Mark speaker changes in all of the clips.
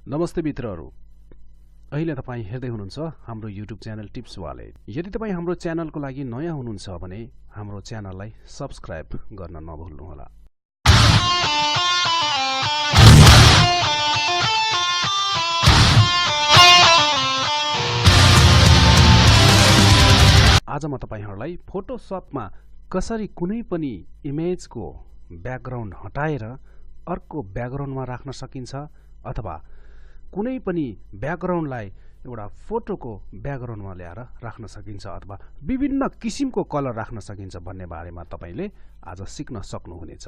Speaker 1: नमस्ते मित्रहरू, अहिले तपाई हेर्दै हुनुहुन्छ हाम्रो YouTube च्यानल टिप्स वालेट। यदि तपाई हाम्रो च्यानलको लागि नयाँ हुनुहुन्छ भने हाम्रो च्यानललाई सब्स्क्राइब गर्न नभुल्नुहोला। आज म तपाईहरुलाई फोटोशपमा कसरी कुनै पनि इमेजको ब्याकग्राउन्ड हटाएर अर्को ब्याकग्राउन्डमा राख्न सकिन्छ अथवा कुनै पनि ब्याकग्राउन्डलाई एउटा फोटोको ब्याकग्राउन्डमा ल्याएर राख्न सकिन्छ अथवा विभिन्न किसिमको कलर राख्न सकिन्छ भन्ने बारेमा तपाईले आज सिक्न सक्नुहुनेछ।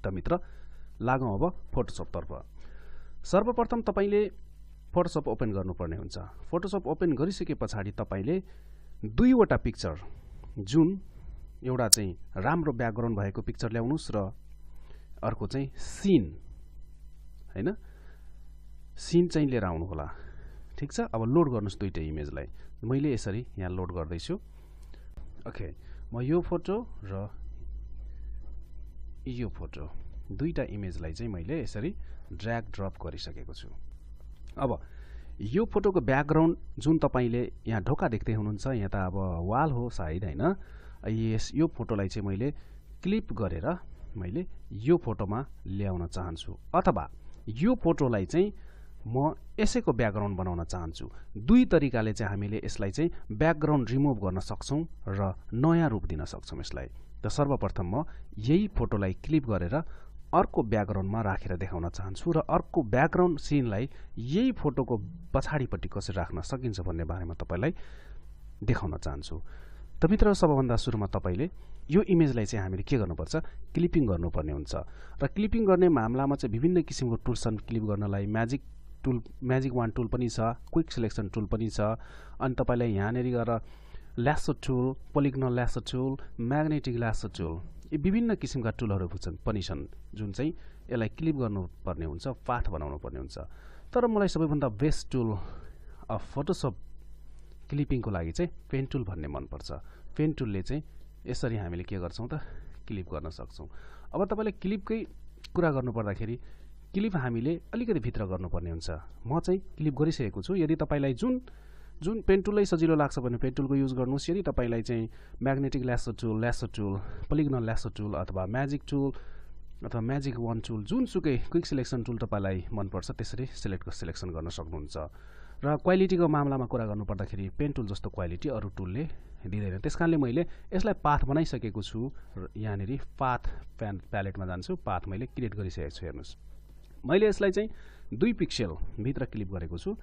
Speaker 1: त मित्र, लागौं अब फोटोशपतर्फ। सर्वप्रथम तपाईले फोटोशप ओपन गर्नुपर्ने हुन्छ। फोटोशप ओपन गरिसकेपछि तपाईले दुईवटा पिक्चर, जुन एउटा चाहिँ राम्रो ब्याकग्राउन्ड भएको पिक्चर ल्याउनुस् र अर्को चाहिँ सीन, हैन, सीन चाहिँ लिएर आउनु होला। ठीक छ, अब लोड गर्नुस् दुईटै इमेजलाई। मैले यसरी यहाँ लोड गर्दै छु। ओके, म यो फोटो र यो फोटो दुईटा इमेजलाई चाहिँ मैले यसरी ड्र्याग ड्रप गरिसकेको छु। अब यो फोटोको ब्याकग्राउन्ड जुन तपाईले यहाँ ढोका देख्दै हुनुहुन्छ, यहाँ त अब वाल हो सायद, हैन। यो फोटोलाई चाहिँ मैले क्लिप गरेर मैले यो फोटोमा ल्याउन चाहन्छु अथवा यो फोटोलाई चाहिँ म यसैको ब्याकग्राउन्ड बनाउन चाहन्छु। दुई तरिकाले चाहिँ हामीले यसलाई चाहिँ ब्याकग्राउन्ड रिमुभ गर्न सक्छौं र नयाँ रूप दिन सक्छौं यसलाई। त सर्वप्रथम म यही फोटोलाई क्लिप गरेर अर्को ब्याकग्राउन्डमा राखेर देखाउन चाहन्छु र अर्को ब्याकग्राउन्ड सिनलाई यही फोटोको पछाडिपट्टि कसरी राख्न सकिन्छ भन्ने बारेमा तपाईलाई देखाउन चाहन्छु। त मित्र, सबभन्दा सुरुमा तपाईले यो इमेजलाई चाहिँ हामीले के गर्नुपर्छ, क्लिपिङ गर्नुपर्ने हुन्छ। र क्लिपिङ गर्ने मामलामा चाहिँ विभिन्न किसिमको टुल्स छन् क्लिप गर्नलाई। म्याजिक वान टुल पनि छ, क्विक सिलेक्सन टुल पनि छ, अनि तपाईलाई यहाँनेरि गएर lasso tool, polygonal lasso tool, magnetic lasso tool, यी विभिन्न किसिमका टुलहरू पनि छन् जुन चाहिँ यसलाई क्लिप गर्नुपर्ने हुन्छ, पाथ बनाउनु पर्ने हुन्छ। तर मलाई सबैभन्दा बेस्ट टुल अफ फोटोशप क्लिपिङको लागि चाहिँ पेन टुल भन्ने मनपर्छ। पेन टुलले चाहिँ यसरी हामीले के गर्छौं त, क्लिप गर्न सक्छौं। अब तपाईले क्लिपकै कुरा गर्नुपर्दाखेरि क्लिप हामीले अलिकति भित्र गर्नुपर्ने हुन्छ। म चाहिँ क्लिप गरिसकेको छु। यदि तपाईलाई जुन पेन टुलै सजिलो लाग्छ भने पेन टुलको युज गर्नुस्। यदि तपाईलाई चाहिँ magnetic lasso tool, polygonal lasso tool अथवा म्याजिक टुल अथवा म्याजिक वान टुल, जुनसुकै क्विक सिलेक्सन टुल तपाईलाई मनपर्छ त्यसरी सिलेक्सन गर्न सक्नुहुन्छ। र क्वालिटीको मामलामा कुरा गर्नुपर्दाखेरि पेन टुल जस्तो क्वालिटी अरु टुलले दिँदैन। त्यसकारणले मैले यसलाई पाथ बनाइसकेको छु। यहाँनेरि पाथ प्यालेटमा जान्छु, पाथ मैले क्रिएट गरिसकेको छु। हेर्नुस्, मैले यसलाई चाहिँ 2 पिक्सल भित्र क्लिप गरेको छु।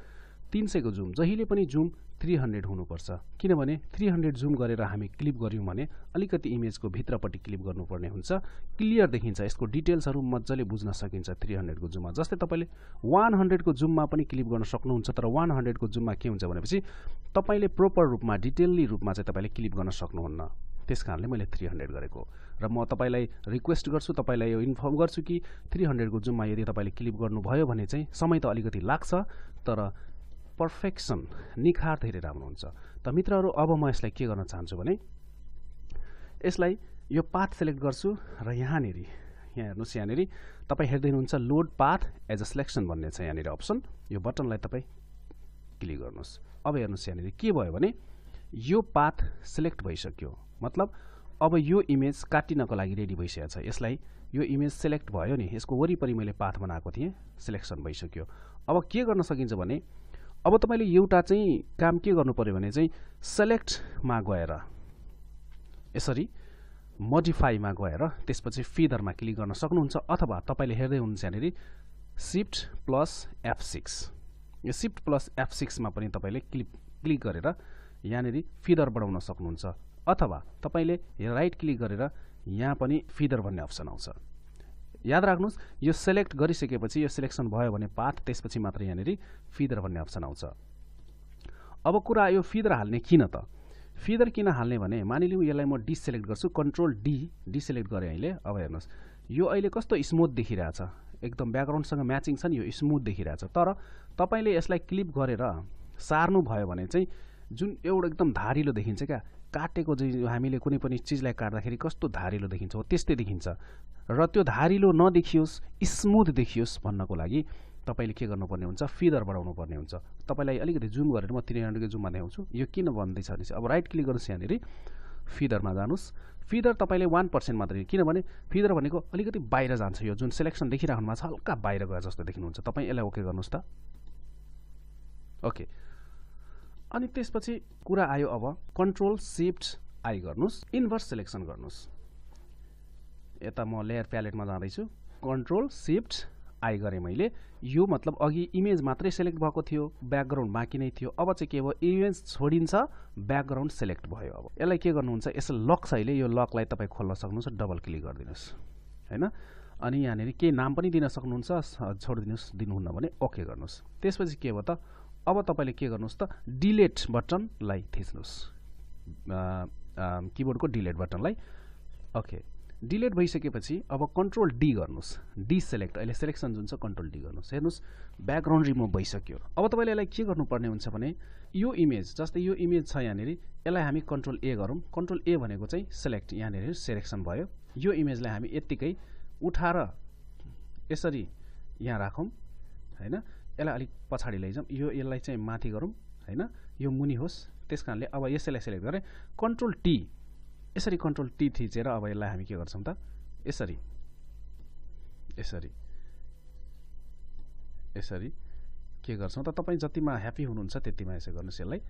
Speaker 1: 300 को जुम, जहिले पनि जुम 300 हुनुपर्छ, किनभने 300 जुम गरेर हामी क्लिप गर्यौं भने अलिकति इमेजको भित्रपट्टि क्लिप गर्नुपर्ने हुन्छ, क्लियर देखिन्छ, यसको डिटेल्सहरु मज्जाले बुझ्न सकिन्छ 300 को जुममा। जस्तै तपाईले 100 को जुममा पनि क्लिप गर्न सक्नुहुन्छ, तर 100 को जुममा के हुन्छ भनेपछि तपाईले प्रोपर रूपमा, डिटेलली रूपमा चाहिँ तपाईले क्लिप गर्न सक्नुहुन्न। त्यसकारणले मैले 300 गरेको। र म तपाईलाई रिक्वेस्ट गर्छु, तपाईलाई यो इन्फर्म गर्छु कि 300 को जुममा यदि तपाईले क्लिप गर्नुभयो भने चाहिँ समय त अलिकति लाग्छ, तर पर्फेक्सन, निखार धेरै राम्रो हुन्छ। त मित्रहरू, अब म यसलाई के गर्न चाहन्छु भने यसलाई यो पाथ सिलेक्ट गर्छु र यहाँ हेर्नुस्, यहाँनेरि तपाई हेर्दै हुनुहुन्छ load path as a selection भन्ने छ यहाँनेरि अप्सन। यो बटनलाई तपाई क्लिक गर्नुस्। अब हेर्नुस्, यहाँनेरि के भयो भने यो पाथ सिलेक्ट भइसक्यो। मतलब अब यो इमेज काटिनको लागि रेडी भइसकेको छ। यसलाई यो इमेज सिलेक्ट भयो नि, यसको वरिपरि मैले पाथ बनाएको थिएँ, सिलेक्सन भइसक्यो। अब के गर्न सकिन्छ भने अब तपाईले एउटा चाहिँ काम के गर्नु पर्यो भने चाहिँ सेलेक्टमा गएर यसरी मोडिफाईमा गएर त्यसपछि फिदरमा क्लिक गर्न सक्नुहुन्छ, अथवा तपाईले हेर्दै हुनुहुन्छ यहाँनेरि शिफ्ट प्लस F6। यो शिफ्ट प्लस F6 मा पनि तपाईले क्लिक गरेर यहाँनेरि फिदर बढाउन सक्नुहुन्छ, अथवा तपाईले राइट क्लिक गरेर यहाँ पनि फिदर भन्ने अप्सन आउँछ। याद राख्नुस्, यो सिलेक्ट गरिसकेपछि यो सिलेक्सन भयो भने पाथ, त्यसपछि मात्र यहाँनेरि फिदर भन्ने अप्सन आउँछ। अब कुरा यो फिदर हाल्ने किन त? फिदर किन हाल्ने भने मानिलिउँ यसलाई म डिसेलेक्ट गर्छु, कन्ट्रोल डी डिसेलेक्ट गरे अहिले। अब हेर्नुस्, यो अहिले कस्तो स्मुथ देखिरहेछ, एकदम ब्याकग्राउन्डसँग म्याचिङ छ नि, यो स्मुथ देखिरहेछ। तर तपाईले यसलाई क्लिप गरेर सार्नु भयो भने चाहिँ जुन एउटा एकदम धारिलो देखिन्छ क्या, काटेको चाहिँ हामीले कुनै पनि चीजलाई काट्दाखेरि कस्तो धारिलो देखिन्छ हो त्यस्तै देखिन्छ। र त्यो धारिलो नदेखियोस्, स्मुथ देखियोस् भन्नको लागि तपाईले के गर्नुपर्ने हुन्छ फिदर बढाउनु पर्ने हुन्छ तपाईलाई अलिकति जुम गरेर म 300 को जुममा देखाउँछु यो किन भन्दै छ भने अब राइट क्लिक गर्नुस् यहाँनेरि फिदरमा जानुस् फिदर तपाईले 1% मात्रै किनभने फिदर भनेको अलिकति बाहिर जान्छ यो जुन सिलेक्सन देखिराख्नु भएको छ हल्का बाहिर गए जस्तो देखिनुहुन्छ तपाई यसलाई ओके गर्नुस् त ओके अनि त्यसपछि कुरा आयो अब कन्ट्रोल शिफ्ट आई गर्नुस् इन्भर्स सिलेक्सन गर्नुस् यता म लेयर प्यालेटमा जाँदै छु कन्ट्रोल शिफ्ट आई गरे मैले यो मतलब अघि इमेज मात्रै सिलेक्ट भएको थियो ब्याकग्राउन्ड बाँकी नै थियो अब चाहिँ के भयो इमेज छोडिन्छ ब्याकग्राउन्ड सिलेक्ट भयो अब यसलाई के गर्नुहुन्छ यसले लक छ अहिले यो लकलाई तपाई खोल्न सक्नुहुन्छ डबल क्लिक गर्दिनुस् हैन अनि यहाँनेरि के नाम पनि दिन सक्नुहुन्छ छोडिदिनुस् दिनुहुन्न भने ओके गर्नुस् त्यसपछि के भयो त अब तपाईले के गर्नुस् त डिलिट बटनलाई थिच्नुस् किबोर्डको डिलिट बटनलाई ओके डिलिट भइसकेपछि अब कन्ट्रोल डी गर्नुस् डी सिलेक्ट अहिले सिलेक्सन जुन छ कन्ट्रोल डी गर्नुस् हेर्नुस् ब्याकग्राउन्ड रिमुभ भइसक्यो अब तपाईले यसलाई के गर्नुपर्ने हुन्छ भने यो इमेज जस्तै यो इमेज छ यहाँनेरि यसलाई हामी कन्ट्रोल ए गरौँ कन्ट्रोल ए भनेको चाहिँ सिलेक्ट यहाँनेरि सिलेक्सन भयो यो इमेजलाई हामी यतिकै उठाएर यसरी यहाँ राखौँ हैन यसलाई अलिक पछाडी लैजाउँ यसलाई चाहिँ माथि गरौँ हैन यो मुनि होस् त्यसकारणले अब यसैलाई सिलेक्ट गरे कन्ट्रोल टी यसरी कन्ट्रोल टी थिचेर अब यसलाई हामी के गर्छौं त यसरी यसरी यसरी के गर्छौं त तपाई जतिमा ह्यापी हुनुहुन्छ त्यतिमा यसो गर्नुस् यसलाई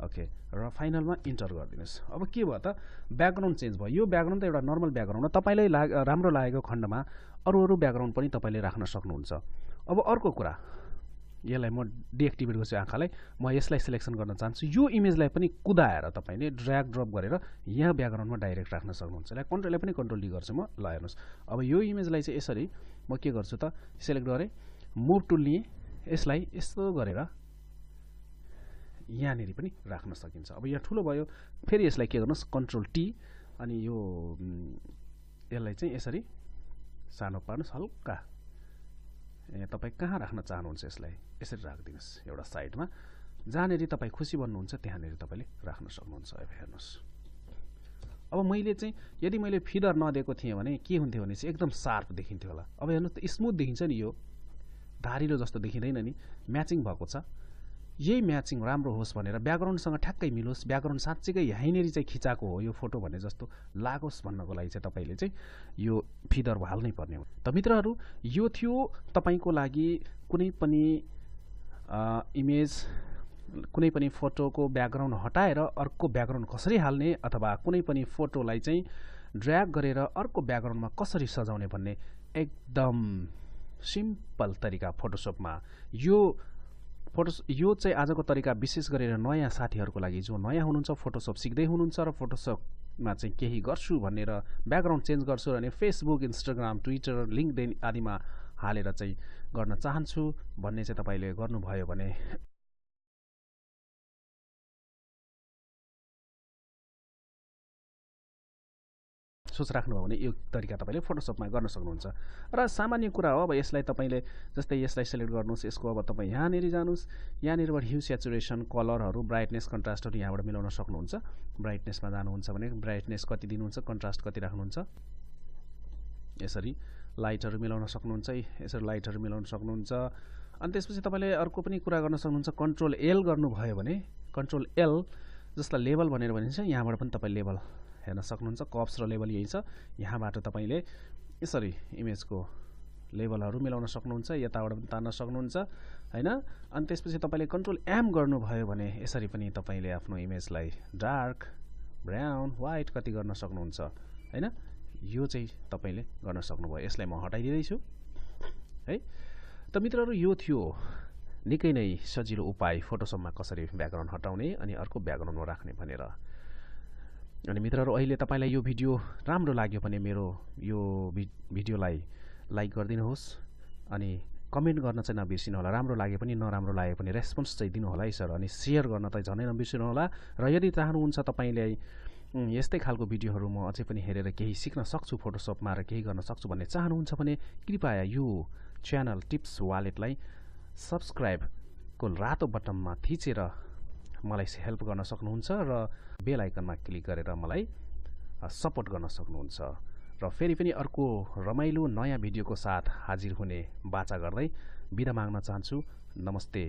Speaker 1: ओके र फाइनलमा इन्टर गर्दिनुस् अब के भयो त ब्याकग्राउन्ड चेन्ज भयो यो ब्याकग्राउन्ड त एउटा नर्मल ब्याकग्राउन्ड हो तपाईलाई राम्रो लागेको खण्डमा अरु ब्याकग्राउन्ड पनि तपाईले राख्न सक्नुहुन्छ अब अर्को कुरा यसलाई म डिएक्टिभेट गर्छु आँखालाई म यसलाई सिलेक्सन गर्न चाहन्छु यो इमेजलाई पनि कुदाएर तपाईले ड्र्याग ड्रप गरेर यहाँ ब्याकग्राउन्डमा डाइरेक्ट राख्न सक्नुहुन्छ ल कन्ट्रोलले पनि कन्ट्रोल डी गर्छु म ल हेर्नुस् अब यो इमेजलाई चाहिँ यसरी म के गर्छु त सिलेक्ट गरे मुभ टुल लिए यसलाई यस्तो गरेर यहाँनेरि पनि राख्न सकिन्छ अब यहाँ ठुलो भयो फेरि यसलाई के गर्नुस् कन्ट्रोल टी अनि यो यसलाई चाहिँ यसरी सानो पार्नुस् हल्का तपाई कहाँ राख्न चाहनुहुन्छ यसलाई यसरी राख्दिनुस् एउटा साइडमा जहाँनेरि तपाई खुसी बन्नुहुन्छ त्यहाँनेरि तपाईले राख्न सक्नुहुन्छ अब हेर्नुस् अब मैले चाहिँ यदि मैले फिदर नदिएको थिएँ भने के हुन्थ्यो भने चाहिँ एकदम शार्प देखिन्थ्यो होला अब हेर्नुस् त स्मुथ देखिन्छ नि यो धारिलो जस्तो देखिँदैन नि म्याचिङ भएको छ यही म्याचिङ राम्रो होस् भनेर ब्याकग्राउन्डसँग ठ्याक्कै मिलोस् ब्याकग्राउन्ड साच्चैकै यहीँनेरि चाहिँ खिचाएको हो यो फोटो भने जस्तो लागोस् भन्नको लागि चाहिँ तपाईले चाहिँ यो फिदर हाल्नै पर्ने हो त मित्रहरू यो थियो तपाईको लागि कुनै पनि इमेज कुनै पनि फोटोको ब्याकग्राउन्ड हटाएर अर्को ब्याकग्राउन्ड कसरी हाल्ने अथवा कुनै पनि फोटोलाई चाहिँ ड्र्याग गरेर अर्को ब्याकग्राउन्डमा कसरी सजाउने भन्ने एकदम सिम्पल तरिका फोटोशपमा यो चाहिँ आजको तरिका विशेष गरेर नयाँ साथीहरुको लागि जो नयाँ हुनुहुन्छ फोटोशप सिक्दै हुनुहुन्छ र फोटोशपमा चाहिँ केही गर्छु भनेर ब्याकग्राउन्ड चेन्ज गर्छु भने फेसबुक इन्स्टाग्राम ट्विटर लिंक्डइन आदिमा हालेर चाहिँ गर्न चाहन्छु भन्ने चाहिँ तपाईले गर्नुभयो भने सोच राख्नुभयो भने यो तरिका तपाईले फोटोशपमा गर्न सक्नुहुन्छ र सामान्य कुरा हो अब यसलाई तपाईले जस्तै यसलाई सिलेक्ट गर्नुस् यसको अब तपाई यहाँनेरि जानुस् यहाँनेरिबाट ह्यू स्याचुरेसन कलरहरु ब्राइटनेस कन्ट्रास्टहरु यहाँबाट मिलाउन सक्नुहुन्छ ब्राइटनेसमा जानुहुन्छ भने ब्राइटनेस कति दिनुहुन्छ कन्ट्रास्ट कति राख्नुहुन्छ यसरी लाइटहरु मिलाउन सक्नुहुन्छ यसरी लाइटहरु मिलाउन सक्नुहुन्छ अनि त्यसपछि तपाईले अर्को पनि कुरा गर्न सक्नुहुन्छ कन्ट्रोल एल गर्नुभयो भने कन्ट्रोल एल जसलाई लेभल भनेर भनिन्छ यहाँबाट पनि तपाई लेभल हेर्न सक्नुहुन्छ कप्स र लेभल यही छ यहाँबाट तपाईले यसरी इमेजको लेभलहरु मिलाउन सक्नुहुन्छ यताबाट पनि तान्न सक्नुहुन्छ हैन अनि त्यसपछि तपाईले कन्ट्रोल एम गर्नुभयो भने यसरी पनि तपाईले आफ्नो इमेजलाई डार्क ब्राउन व्हाइट कति गर्न सक्नुहुन्छ हैन यो चाहिँ तपाईले गर्न सक्नुभयो यसलाई म हटाइदिदै छु है त मित्रहरु यो थियो निकै नै सजिलो उपाय फोटोशपमा कसरी ब्याकग्राउन्ड हटाउने अनि अर्को ब्याकग्राउन्डमा राख्ने भनेर अनि मित्रहरु अहिले तपाईलाई यो भिडियो राम्रो लाग्यो भने मेरो यो भिडियोलाई लाइक गरिदिनुहोस् अनि कमेन्ट गर्न चाहिँ नबिर्सिनु होला राम्रो लागे पनि नराम्रो लागे पनि रेस्पोन्स चाहिँ दिनु होला है सर अनि शेयर गर्न त झनै नबिर्सिनु होला र यदि चाहनुहुन्छ तपाईले यस्तै खालको भिडियोहरु म अझै पनि हेरेर केही सिक्न सक्छु फोटोशपमा र केही गर्न सक्छु भन्ने चाहनुहुन्छ भने कृपया यो च्यानल टिप्स वालेटलाई सब्स्क्राइब को रातो बटनमा थिचेर मलाई हेल्प गर्न सक्नुहुन्छ र बेल आइकनमा क्लिक गरेर मलाई सपोर्ट गर्न सक्नुहुन्छ र फेरि पनि अर्को रमाइलो नयाँ भिडियोको साथ हाजिर हुने बाचा गर्दै बिदा माग्न चाहन्छु। नमस्ते।